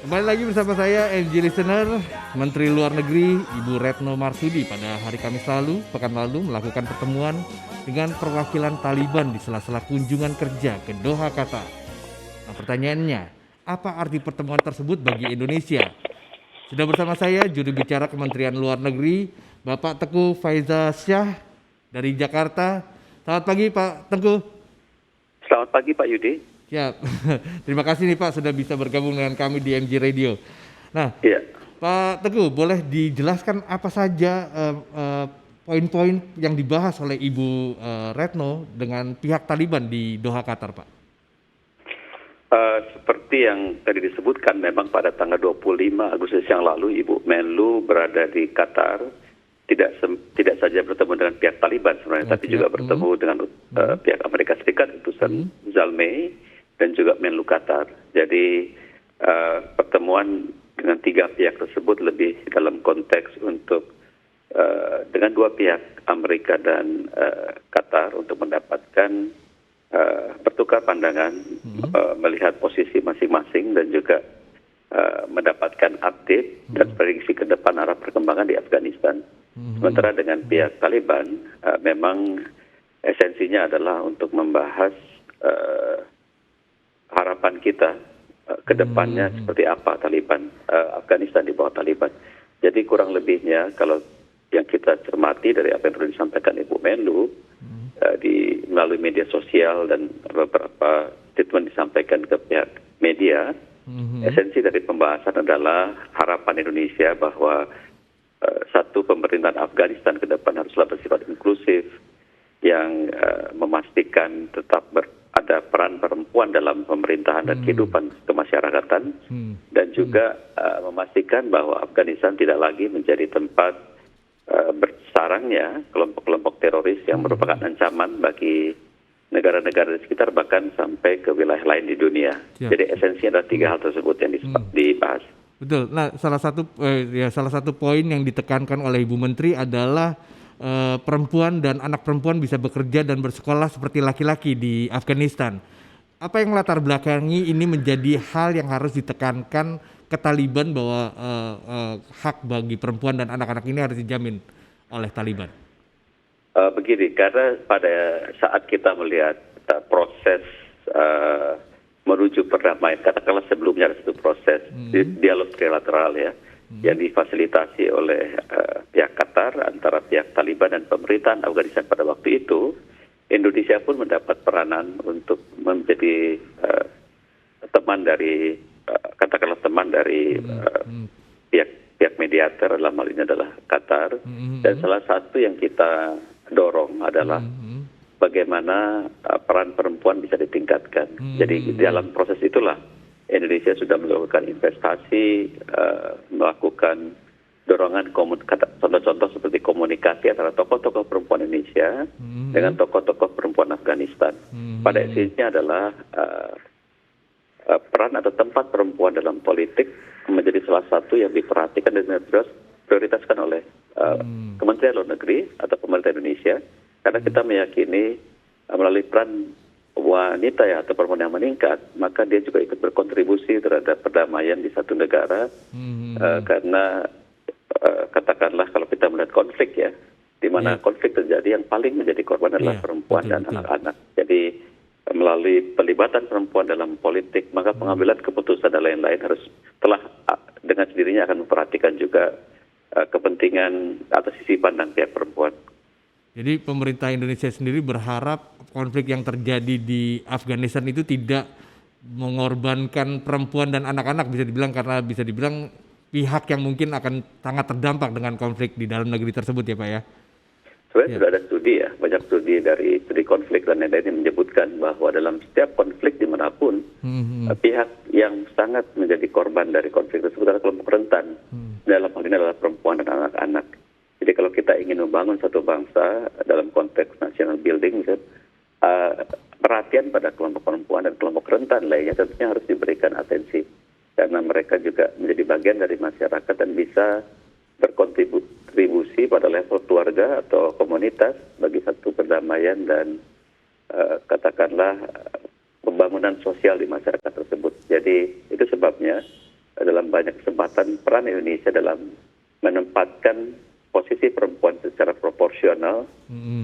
Kembali lagi bersama saya MG Listener. Menteri Luar Negeri Ibu Retno Marsudi pada hari Kamis lalu, pekan lalu melakukan pertemuan dengan perwakilan Taliban di sela-sela kunjungan kerja ke Doha, Qatar. Nah, pertanyaannya, apa arti pertemuan tersebut bagi Indonesia? Sudah bersama saya juru bicara Kementerian Luar Negeri, Bapak Teguh Faiza Syah dari Jakarta. Selamat pagi Pak Teguh. Selamat pagi Pak Yudi. Siap. Terima kasih nih Pak sudah bisa bergabung dengan kami di MG Radio. Nah, Iya. Pak Teguh, boleh dijelaskan apa saja poin-poin yang dibahas oleh Ibu Retno dengan pihak Taliban di Doha, Qatar, Pak? Seperti yang tadi disebutkan, memang pada tanggal 25 Agustus yang lalu Ibu Menlu berada di Qatar, tidak saja bertemu dengan pihak Taliban sebenarnya, tapi juga bertemu dengan pihak Amerika Serikat, utusan Zalmay, dan juga Menlu Qatar. Jadi pertemuan dengan tiga pihak tersebut lebih dalam konteks untuk dengan dua pihak Amerika dan Qatar untuk mendapatkan bertukar pandangan, melihat posisi masing-masing dan juga mendapatkan update dan prediksi ke depan arah perkembangan di Afghanistan. Sementara dengan pihak Taliban memang esensinya adalah untuk membahas harapan kita ke depannya seperti apa Taliban, Afghanistan di bawah Taliban. Jadi kurang lebihnya kalau yang kita cermati dari apa yang sudah disampaikan Ibu Menlu melalui media sosial dan beberapa statement disampaikan ke pihak media, esensi dari pembahasan adalah harapan Indonesia bahwa satu, pemerintahan Afghanistan ke depan haruslah bersifat inklusif yang memastikan tetap ada peran perempuan dalam pemerintahan dan kehidupan kemasyarakatan, dan juga memastikan bahwa Afghanistan tidak lagi menjadi tempat bersarangnya kelompok-kelompok teroris yang merupakan ancaman bagi negara-negara di sekitar, bahkan sampai ke wilayah lain di dunia. Jadi esensinya adalah tiga hal tersebut yang dibahas. Betul. Nah, salah satu poin yang ditekankan oleh Ibu Menteri adalah perempuan dan anak perempuan bisa bekerja dan bersekolah seperti laki-laki di Afghanistan. Apa yang latar belakangi ini menjadi hal yang harus ditekankan ke Taliban bahwa hak bagi perempuan dan anak-anak ini harus dijamin oleh Taliban? Begini, karena pada saat kita melihat proses menuju perdamaian, katakanlah sebelumnya ada satu proses dialog trilateral ya, yang difasilitasi oleh pihak Qatar antara pihak Taliban dan pemerintahan Afghanistan pada waktu itu. Indonesia pun mendapat peranan untuk menjadi teman dari katakanlah teman dari pihak mediator, dalam hal ini adalah Qatar. Dan salah satu yang kita dorong adalah bagaimana peran perempuan bisa ditingkatkan. Jadi dalam proses itulah Indonesia sudah melakukan investasi, melakukan dorongan contoh-contoh seperti komunikasi antara tokoh-tokoh perempuan Indonesia dengan tokoh-tokoh perempuan Afghanistan. Pada esensinya adalah peran atau tempat perempuan dalam politik menjadi salah satu yang diperhatikan dan prioritaskan oleh Kementerian Luar Negeri atau pemerintah Indonesia, karena kita meyakini melalui peran wanita ya atau perempuan yang meningkat, maka dia juga ikut berkontribusi terhadap perdamaian di satu negara. Karena katakanlah kalau kita melihat konflik ya, di mana konflik terjadi, yang paling menjadi korban adalah perempuan dan anak-anak. Jadi melalui pelibatan perempuan dalam politik, maka pengambilan keputusan dan lain-lain harus telah dengan sendirinya akan memperhatikan juga kepentingan atau sisi pandang pihak perempuan. Jadi pemerintah Indonesia sendiri berharap konflik yang terjadi di Afghanistan itu tidak mengorbankan perempuan dan anak-anak, bisa dibilang, karena bisa dibilang pihak yang mungkin akan sangat terdampak dengan konflik di dalam negeri tersebut ya Pak ya? Sebenarnya sudah ada studi ya, banyak studi dari studi konflik dan lain-lain yang menyebutkan bahwa dalam setiap konflik dimanapun, pihak yang sangat menjadi korban dari konflik tersebut adalah kelompok rentan. Dalam hal ini adalah perempuan dan anak-anak. Jadi kalau kita ingin membangun satu bangsa dalam konteks national building, misalnya, perhatian pada kelompok perempuan dan kelompok rentan lainnya tentunya harus diberikan atensi. Karena mereka juga menjadi bagian dari masyarakat dan bisa berkontribusi pada level keluarga atau komunitas bagi satu perdamaian dan katakanlah pembangunan sosial di masyarakat tersebut. Jadi itu sebabnya dalam banyak kesempatan peran Indonesia dalam menempatkan posisi perempuan secara proporsional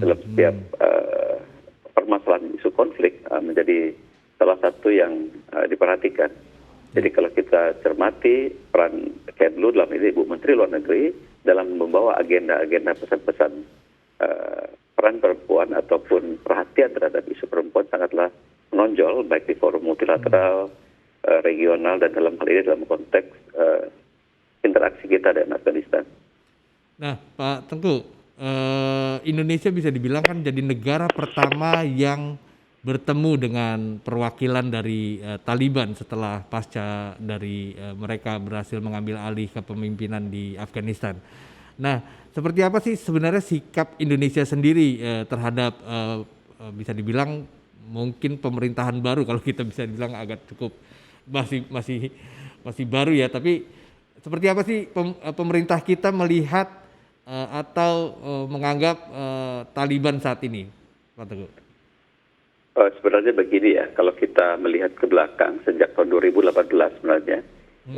dalam setiap permasalahan isu konflik menjadi salah satu yang diperhatikan. Jadi kalau kita cermati peran Kemlu dalam ini Ibu Menteri Luar Negeri dalam membawa agenda-agenda pesan-pesan peran perempuan ataupun perhatian terhadap isu perempuan sangatlah menonjol baik di forum multilateral, regional dan dalam hal ini dalam konteks interaksi kita dengan Afghanistan. Nah, Pak Tengku, Indonesia bisa dibilang kan jadi negara pertama yang bertemu dengan perwakilan dari Taliban setelah pasca dari mereka berhasil mengambil alih kepemimpinan di Afghanistan. Nah, seperti apa sih sebenarnya sikap Indonesia sendiri terhadap bisa dibilang mungkin pemerintahan baru, kalau kita bisa bilang agak cukup masih baru ya, tapi seperti apa sih pemerintah kita melihat atau menganggap Taliban saat ini, Pak Teguh? Sebenarnya begini ya, kalau kita melihat ke belakang sejak tahun 2018 sebenarnya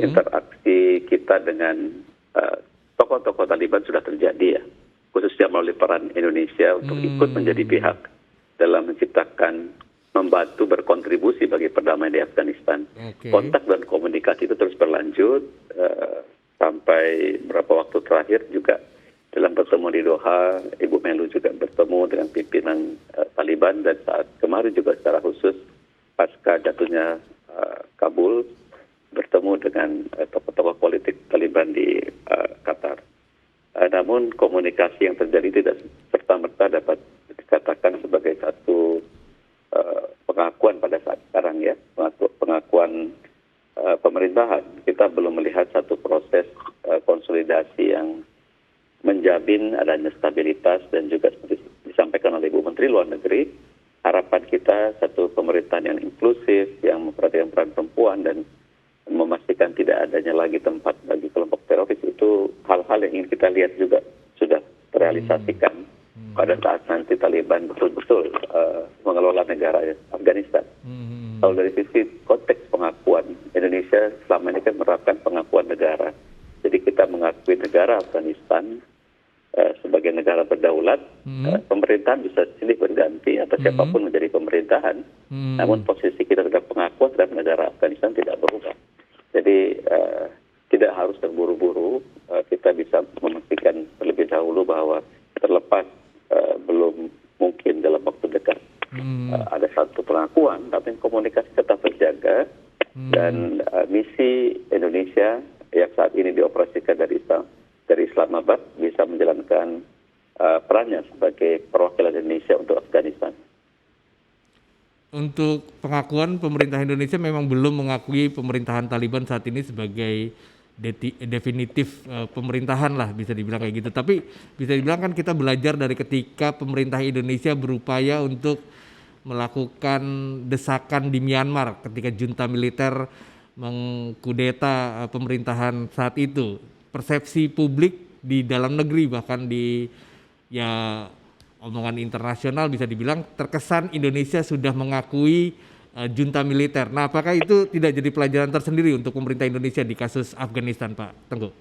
interaksi kita dengan tokoh-tokoh Taliban sudah terjadi ya, khususnya melalui peran Indonesia untuk ikut menjadi pihak dalam menciptakan, membantu berkontribusi bagi perdamaian di Afghanistan. Kontak dan komunikasi itu terus berlanjut sampai beberapa waktu terakhir juga dalam pertemuan di Doha, Ibu Menlu juga bertemu dengan pimpinan Taliban dan saat kemarin juga secara khusus pasca jatuhnya Kabul bertemu dengan tokoh-tokoh politik Taliban di Qatar. Namun komunikasi yang terjadi tidak serta-merta dapat dikatakan sebagai satu pengakuan pada saat sekarang ya, pengakuan pemerintahan. Kita belum melihat satu proses konsolidasi yang menjamin adanya stabilitas dan juga seperti disampaikan oleh Ibu Menteri Luar Negeri, harapan kita satu pemerintahan yang inklusif, yang memperhatikan peran perempuan dan memastikan tidak adanya lagi tempat bagi kelompok teroris, itu hal-hal yang ingin kita lihat juga sudah terrealisasikan pada saat nanti Taliban betul-betul mengelola negara Afghanistan. Kalau dari sisi konteks pengakuan, Indonesia selama ini kan menerapkan pengakuan negara. Jadi kita mengakui negara Afghanistan sebagai negara berdaulat, pemerintahan bisa silih berganti atau siapapun menjadi pemerintahan, namun posisi kita terhadap pengakuan terhadap negara Afghanistan tidak berubah. Jadi tidak harus terburu-buru, kita bisa memastikan terlebih dahulu bahwa terlepas belum mungkin dalam waktu dekat ada satu pengakuan, tapi komunikasi tetap terjaga dan misi Indonesia yang saat ini dioperasikan dari Islamabad bisa menjalankan perannya sebagai perwakilan Indonesia untuk Afghanistan. Untuk pengakuan pemerintah Indonesia memang belum mengakui pemerintahan Taliban saat ini sebagai definitif pemerintahan lah, bisa dibilang kayak gitu. Tapi bisa dibilang kan kita belajar dari ketika pemerintah Indonesia berupaya untuk melakukan desakan di Myanmar ketika junta militer mengkudeta pemerintahan saat itu. Persepsi publik di dalam negeri bahkan di omongan internasional bisa dibilang terkesan Indonesia sudah mengakui junta militer. Nah, apakah itu tidak jadi pelajaran tersendiri untuk pemerintah Indonesia di kasus Afghanistan, Pak Tengku?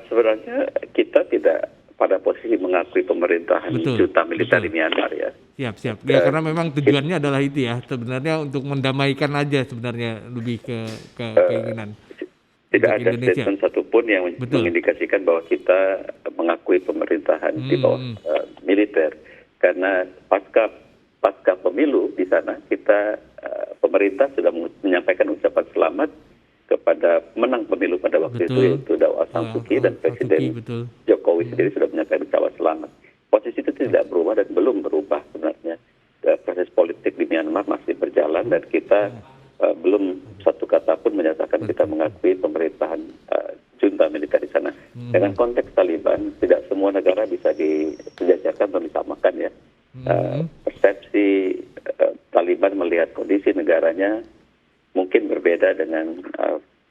Sebenarnya kita tidak pada posisi mengakui pemerintahan junta militer di Myanmar ya. Siap. Ya, karena memang tujuannya adalah itu ya, sebenarnya untuk mendamaikan aja sebenarnya, lebih ke keinginan. Tidak ada statement satupun yang mengindikasikan bahwa kita mengakui pemerintahan di bawah militer. Karena pasca pemilu di sana kita pemerintah sudah menyampaikan ucapan selamat kepada menang pemilu pada waktu itu, yaitu Daw Aung San Suu Kyi, dan Presiden Jokowi sendiri sudah menyampaikan ucapan selamat. Posisi itu tidak berubah dan belum berubah sebenarnya. Proses politik di Myanmar masih berjalan dan kita belum satu kata pun menyatakan kita mengakui pemerintahan junta militer di sana. Dengan konteks Taliban, tidak semua negara bisa disejajarkan atau disamakan ya. Persepsi Taliban melihat kondisi negaranya mungkin berbeda dengan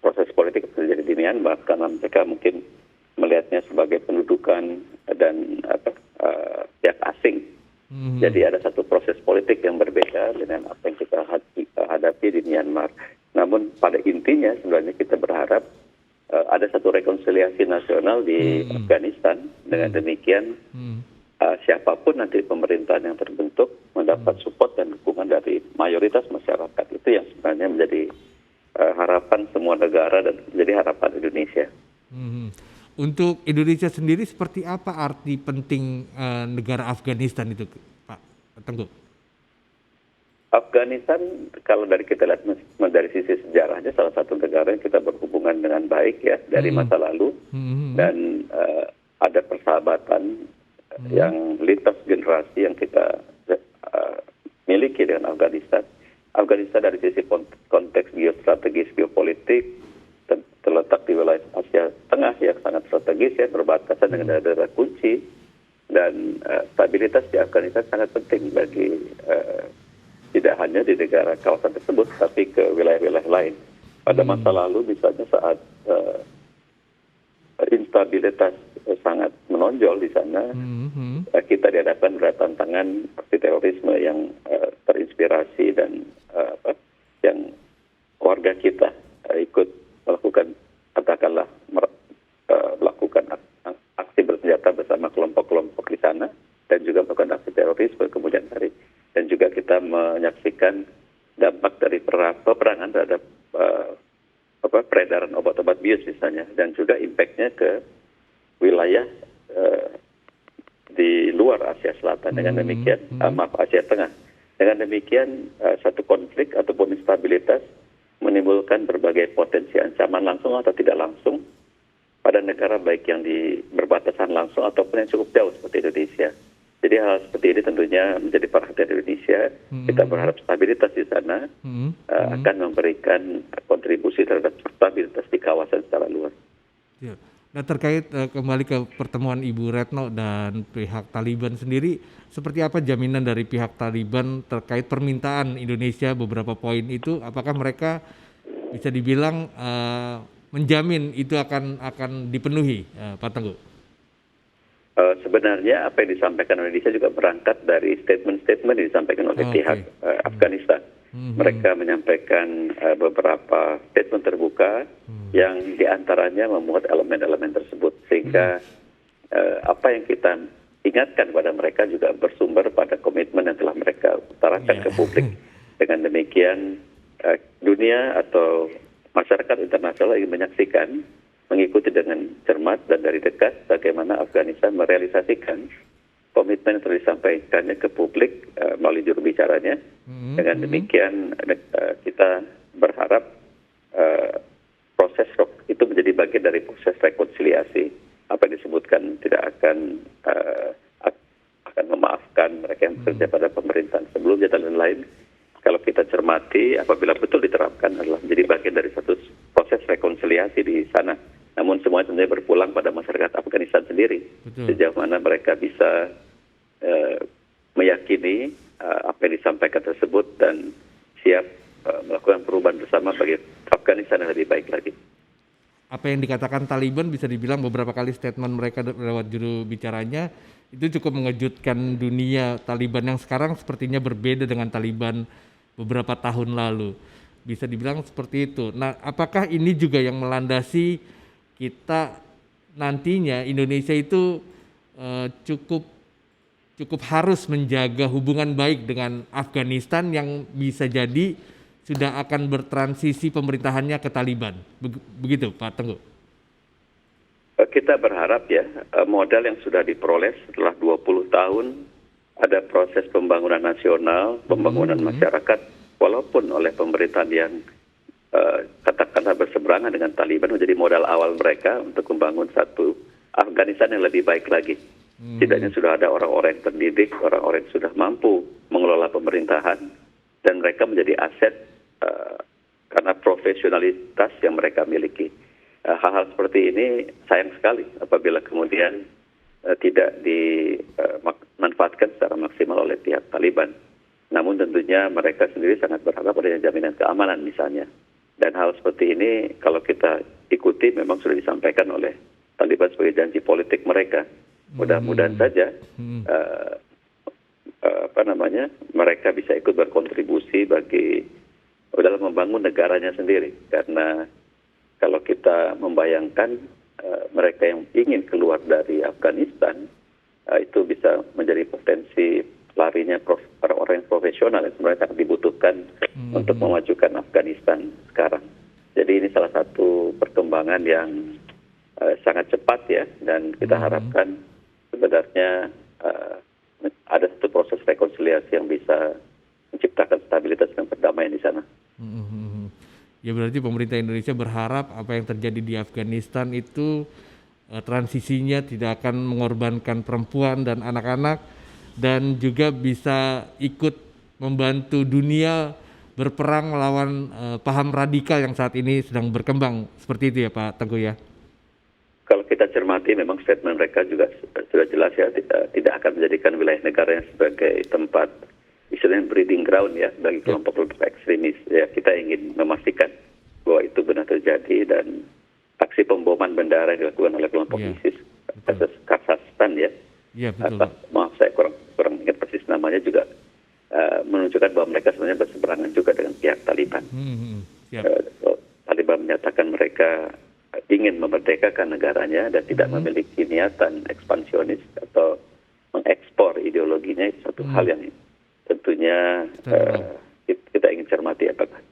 proses politik yang terjadi di Myanmar, karena mereka mungkin melihatnya sebagai pendudukan dan pihak asing. Jadi ada satu proses politik yang berbeda dengan apa yang kita hadapi di Myanmar. Namun pada intinya sebenarnya kita berharap ada satu rekonsiliasi nasional di Afghanistan. Dengan demikian siapapun nanti pemerintahan yang terbentuk mendapat support dan dukungan dari mayoritas masyarakat. Itu yang sebenarnya menjadi harapan semua negara dan menjadi harapan Indonesia. Untuk Indonesia sendiri seperti apa arti penting negara Afghanistan itu, Pak Teguh? Afghanistan kalau dari kita lihat dari sisi sejarahnya salah satu negara yang kita berhubungan dengan baik ya dari masa lalu dan ada persahabatan yang lintas generasi yang kita miliki dengan Afghanistan. Afghanistan dari sisi konteks geostrategis geopolitik terletak di wilayah Asia Tengah yang sangat strategis ya, berbatasan dengan daerah kunci, dan stabilitas di Afghanistan sangat penting bagi tidak hanya di negara kawasan tersebut tapi ke wilayah-wilayah lain. Pada masa lalu misalnya saat instabilitas sangat menonjol di sana, kita dihadapkan pada tantangan aksi terorisme yang terinspirasi dan yang warga kita ikut melakukan, katakanlah melakukan aksi bersenjata bersama kelompok-kelompok di sana dan juga melakukan aksi terorisme kemudian hari. Dan juga kita menyaksikan dampak dari peperangan terhadap peredaran obat-obat bius misalnya, dan juga impactnya ke wilayah di luar Asia Selatan. Dengan demikian, Asia Tengah. Dengan demikian, satu konflik ataupun instabilitas menimbulkan berbagai potensi ancaman langsung atau tidak langsung pada negara baik yang berbatasan langsung ataupun yang cukup jauh seperti Indonesia. Jadi hal seperti ini tentunya menjadi perhatian Indonesia. Kita berharap stabilitas di sana akan memberikan kontribusi terhadap stabilitas di kawasan secara luas. Ya. Nah, terkait kembali ke pertemuan Ibu Retno dan pihak Taliban sendiri, seperti apa jaminan dari pihak Taliban terkait permintaan Indonesia beberapa poin itu? Apakah mereka bisa dibilang menjamin itu akan dipenuhi, Pak Teguh? Sebenarnya apa yang disampaikan Indonesia juga berangkat dari statement-statement yang disampaikan oleh pihak Afghanistan. Mereka menyampaikan beberapa statement terbuka yang diantaranya memuat elemen-elemen tersebut, sehingga apa yang kita ingatkan kepada mereka juga bersumber pada komitmen yang telah mereka utarakan ke publik. Dengan demikian dunia atau masyarakat internasional ingin menyaksikan, mengikuti dengan cermat dan dari dekat bagaimana Afghanistan merealisasikan komitmen yang telah disampaikannya ke publik melalui juru bicaranya. Dengan demikian kita berharap proses itu menjadi bagian dari proses rekonsiliasi. Apa yang disebutkan tidak akan memaafkan mereka yang bekerja pada pemerintahan sebelumnya dan lain-lain. Kalau kita cermati, apabila betul diterapkan adalah menjadi bagian dari satu proses rekonsiliasi di sana. Namun semuanya tentunya berpulang pada masyarakat Afghanistan sendiri. Sejauh mana mereka bisa meyakini apa yang disampaikan tersebut dan siap melakukan perubahan bersama bagi Afghanistan yang lebih baik lagi. Apa yang dikatakan Taliban bisa dibilang beberapa kali statement mereka lewat juru bicaranya itu cukup mengejutkan dunia. Taliban yang sekarang sepertinya berbeda dengan Taliban beberapa tahun lalu. Bisa dibilang seperti itu. Nah, apakah ini juga yang melandasi kita nantinya Indonesia itu cukup harus menjaga hubungan baik dengan Afghanistan yang bisa jadi sudah akan bertransisi pemerintahannya ke Taliban. Begitu Pak Teguh? Kita berharap ya modal yang sudah diperoleh setelah 20 tahun ada proses pembangunan nasional, pembangunan masyarakat, walaupun oleh pemerintahan yang katakanlah berseberangan dengan Taliban menjadi modal awal mereka untuk membangun satu Afghanistan yang lebih baik lagi. Setidaknya sudah ada orang-orang yang terdidik, orang-orang yang sudah mampu mengelola pemerintahan, dan mereka menjadi aset karena profesionalitas yang mereka miliki. Hal-hal seperti ini sayang sekali apabila kemudian tidak dimanfaatkan secara maksimal oleh pihak Taliban. Namun tentunya mereka sendiri sangat berharap adanya jaminan keamanan misalnya. Dan hal seperti ini kalau kita ikuti memang sudah disampaikan oleh Taliban sebagai janji politik mereka. Mudah-mudahan saja mereka bisa ikut berkontribusi bagi dalam membangun negaranya sendiri. Karena kalau kita membayangkan mereka yang ingin keluar dari Afghanistan, itu bisa menjadi potensi larinya orang-orang yang profesional yang sebenarnya sangat dibutuhkan untuk memajukan Afghanistan sekarang. Jadi ini salah satu perkembangan yang sangat cepat ya, dan kita harapkan sebenarnya ada satu proses rekonsiliasi yang bisa menciptakan stabilitas dan perdamaian di sana. Ya berarti pemerintah Indonesia berharap apa yang terjadi di Afghanistan itu transisinya tidak akan mengorbankan perempuan dan anak-anak, dan juga bisa ikut membantu dunia berperang melawan paham radikal yang saat ini sedang berkembang. Seperti itu ya Pak Teguh ya? Kalau kita cermati memang statement mereka juga sudah jelas ya, tidak akan menjadikan wilayah negaranya sebagai tempat istilahnya breeding ground ya bagi kelompok-kelompok ekstremis. Ya, kita ingin memastikan bahwa itu benar terjadi, dan aksi pemboman bendera yang dilakukan oleh kelompok ISIS Kazakhstan ya. Iya betul. Maaf saya kurang ingat persis namanya, juga menunjukkan bahwa mereka sebenarnya berseberangan juga dengan pihak Taliban. Taliban menyatakan mereka ingin memerdekakan negaranya dan tidak memiliki niatan ekspansionis atau mengekspor ideologinya. Itu satu hal yang tentunya kita ingin cermati apakah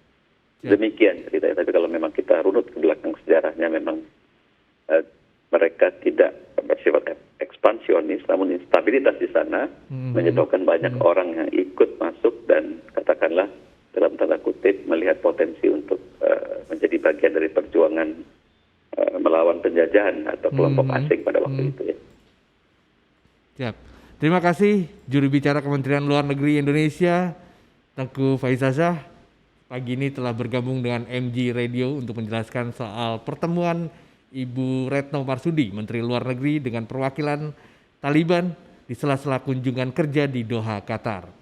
demikian ceritanya. Tapi kalau memang kita runut ke belakang sejarahnya, memang mereka tidak bersifat ekspansionis, namun instabilitas di sana menyebabkan banyak orang yang ikut masuk dan katakanlah dalam tanda kutip melihat potensi untuk menjadi bagian dari perjuangan melawan penjajahan atau kelompok asing pada waktu itu ya. Siap. Terima kasih juru bicara Kementerian Luar Negeri Indonesia, Tengku Faizazah, pagi ini telah bergabung dengan MG Radio untuk menjelaskan soal pertemuan Ibu Retno Marsudi, Menteri Luar Negeri dengan perwakilan Taliban di sela-sela kunjungan kerja di Doha, Qatar.